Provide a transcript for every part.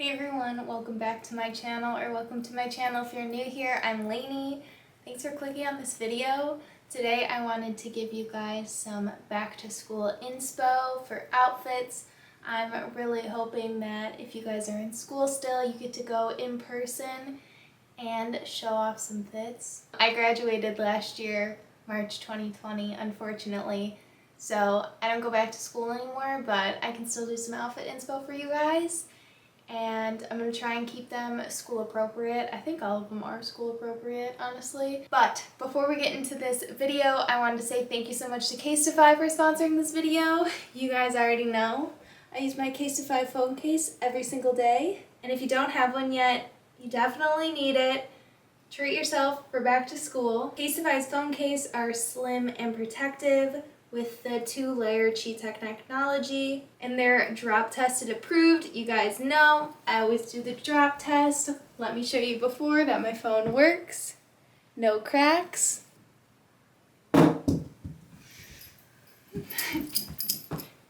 Hey everyone, welcome back to my channel, or welcome to my channel if you're new here. I'm Lainey. Thanks for clicking on this video. Today I wanted to give you guys some back to school inspo for outfits. I'm really hoping that if you guys are in school still, you get to go in person and show off some fits. I graduated last year, March 2020, unfortunately, so I don't go back to school anymore, but I can still do some outfit inspo for you guys. And I'm going to try and keep them school appropriate. I think all of them are school appropriate, honestly. But before we get into this video, I wanted to say thank you so much to Casetify for sponsoring this video. You guys already know I use my Casetify phone case every single day. And if you don't have one yet, you definitely need it. Treat yourself for back to school. Casetify's phone case are slim and protective with the 2-layer Chi technology, and they're drop tested approved. You guys know I always do the drop test. Let me show you before that my phone works. No cracks.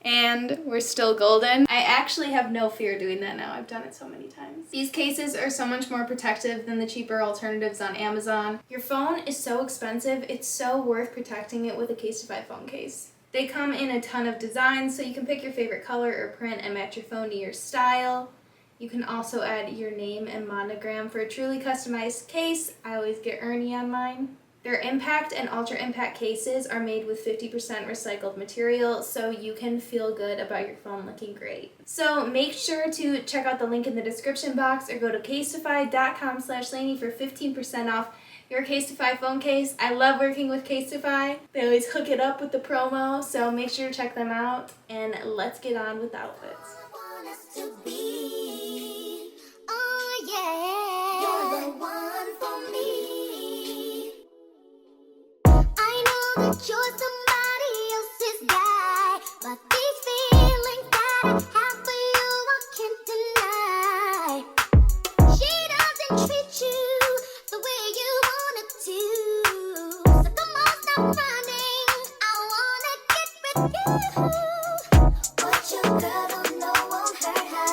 And we're still golden. I actually have no fear doing that now. I've done it so many times. These cases are so much more protective than the cheaper alternatives on Amazon. Your phone is so expensive, it's so worth protecting it with a Casetify phone case. They come in a ton of designs, so you can pick your favorite color or print and match your phone to your style. You can also add your name and monogram for a truly customized case. I always get Ernie on mine. Their impact and ultra impact cases are made with 50% recycled material, so you can feel good about your phone looking great. So make sure to check out the link in the description box or go to casetify.com/Lainey for 15% off your Casetify phone case. I love working with Casetify. They always hook it up with the promo, so make sure to check them out, and let's get on with outfits. You're somebody else's guy, but these feelings that I have for you I can't deny. She doesn't treat you the way you wanna to, so come on, stop running, I wanna get with you. What your girl don't know won't hurt her.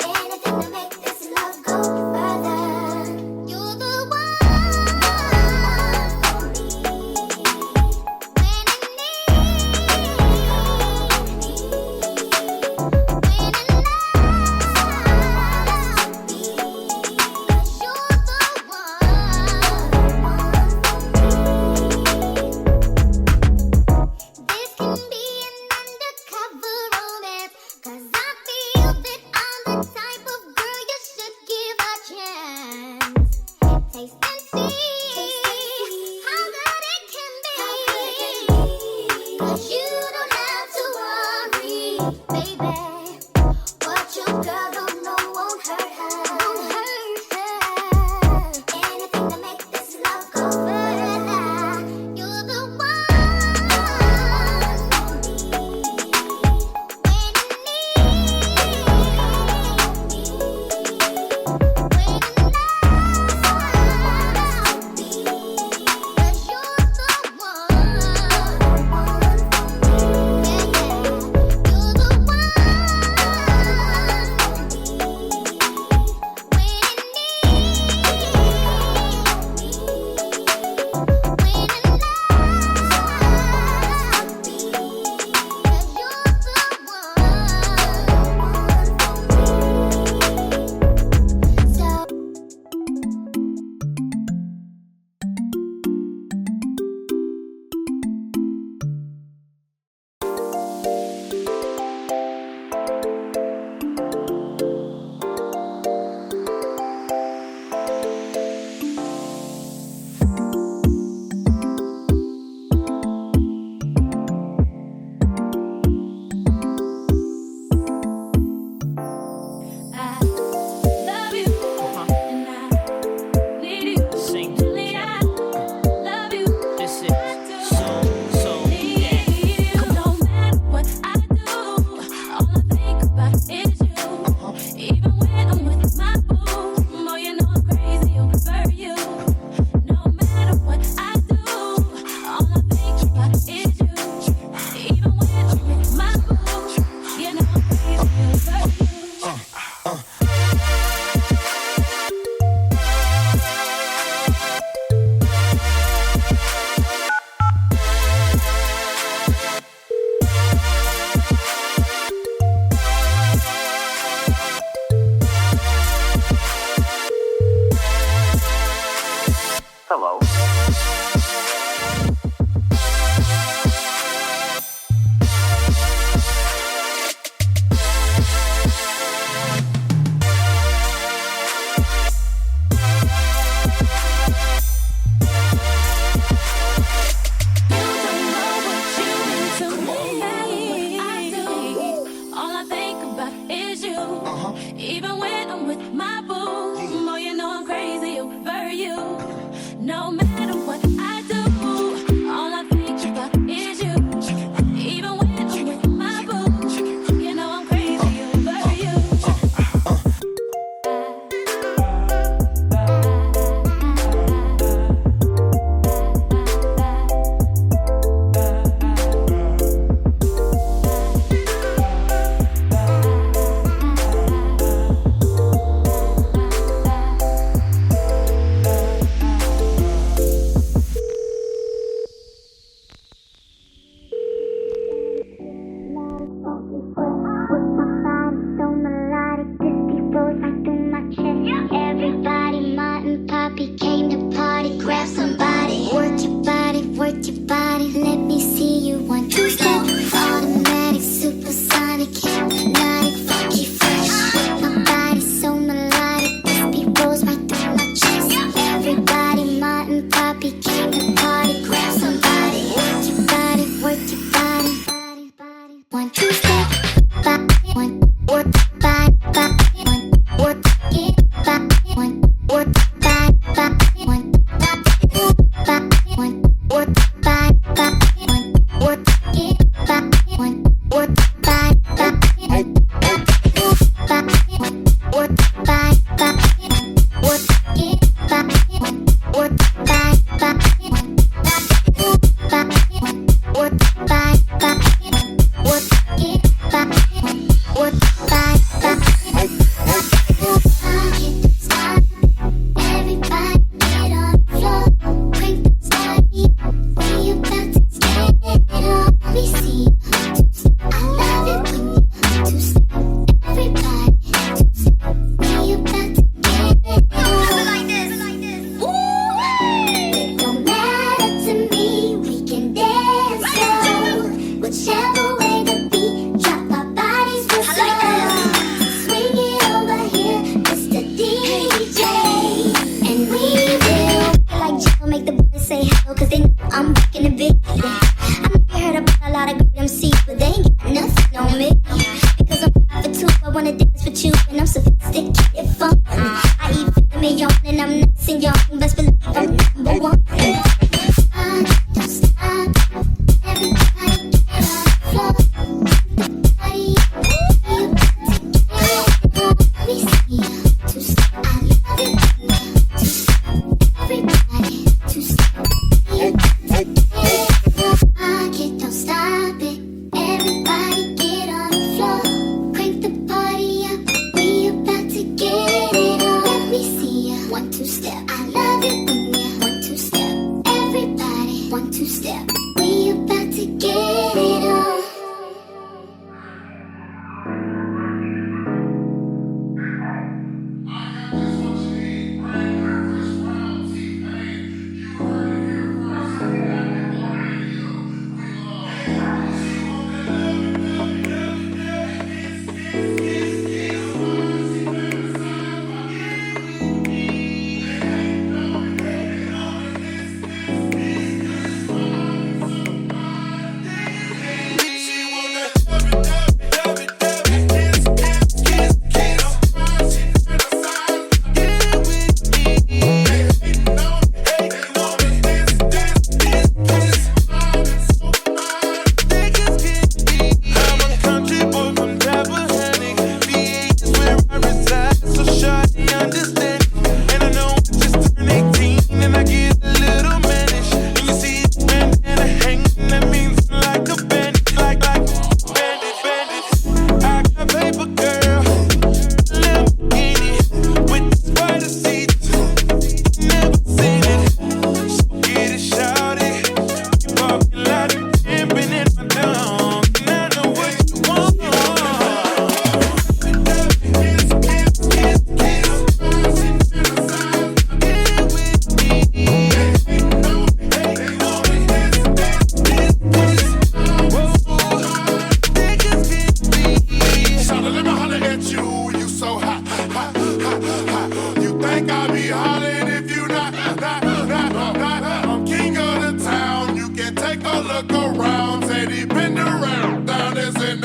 Anything to make this love go further. You're the one. This can be an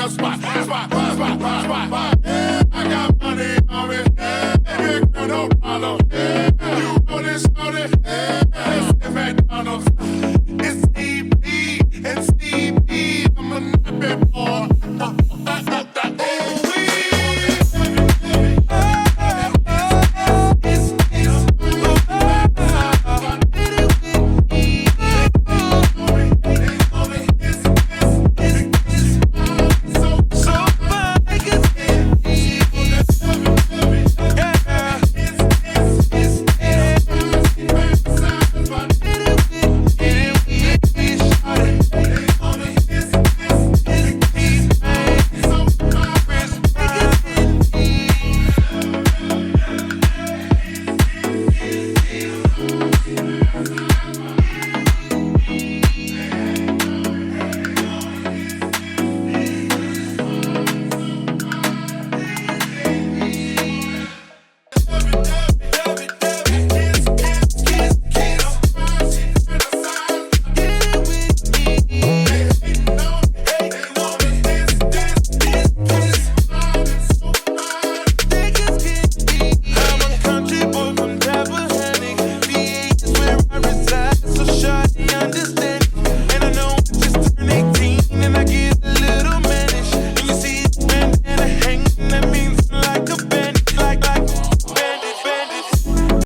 the spot. Yeah, I got money on me. Yeah, big girl, no problem. Yeah, you know this, yeah, let's get McDonald's.